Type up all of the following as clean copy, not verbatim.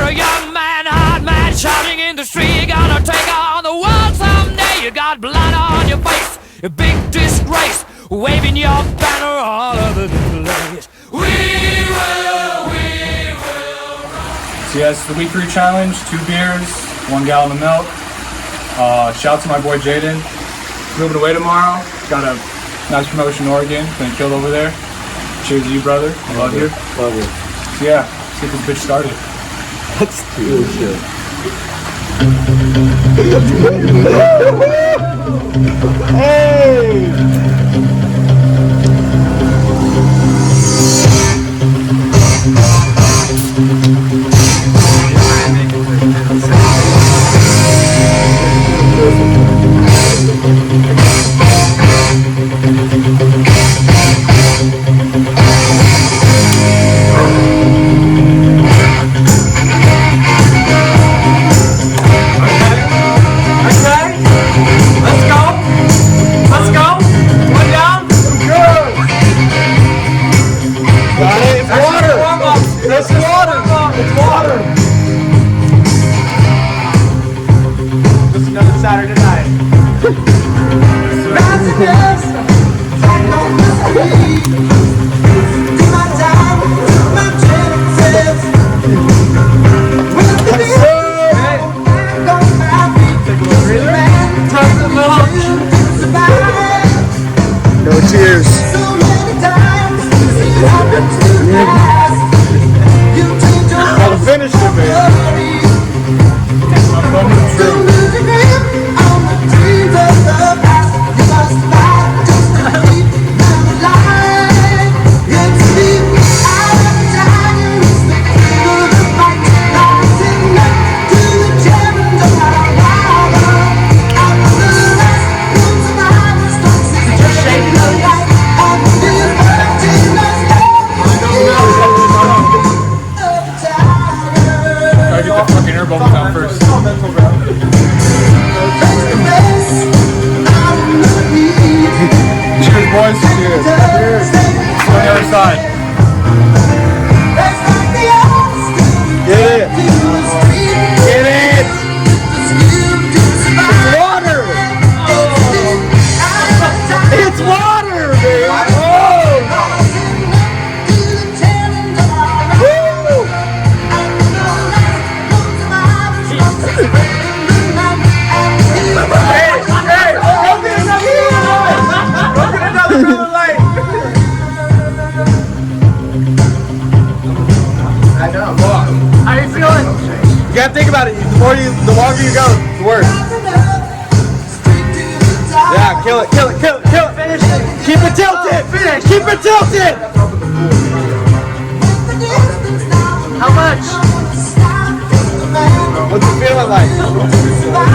a young man, hard man, shouting in the street. You're gonna take on the world someday. You got blood on your face, a big disgrace, waving your banner all over the place. We will So yeah, it's the week 3 challenge, 2 beers, 1 gallon of milk. Shout out to my boy Jaden. Moving away tomorrow. Got a nice promotion in Oregon. Been killed over there. Cheers to you, brother. I love you. Love you. So yeah, let's get this bitch started. Let's do this shit. Hey! Saturday night. No tears. Gotta finish it, man. I'm coming through. Cheers, boys. Cheers. Cheers. On the other side. Get it. Get it. It's water. It's water, baby. You gotta think about it. The longer you go, the worse. Yeah, kill it. Finish it. Keep it tilted. Finish. Keep it tilted. How much? What's it feeling like?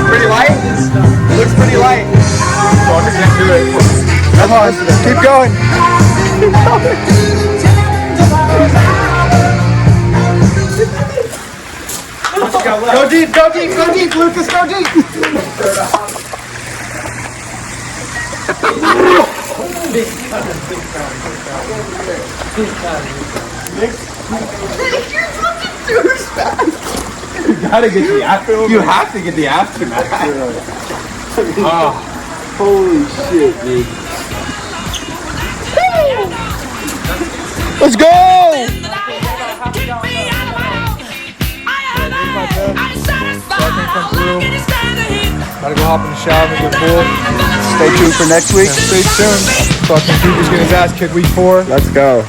Pretty light? It looks pretty light. Walker can't do it. Come on. Keep going. Keep going. Go deep, Lucas, go deep! You gotta get the aftermath. You have to get the aftermath. Holy shit, dude. Let's go! Gotta go hop in the shower and get full. Stay tuned for next week. Stay tuned. Fucking Cooper's getting his ass kicked week 4. Let's go.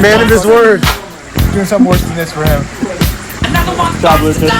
Man of his word. Doing something worse than this for him. Stop, Lucas.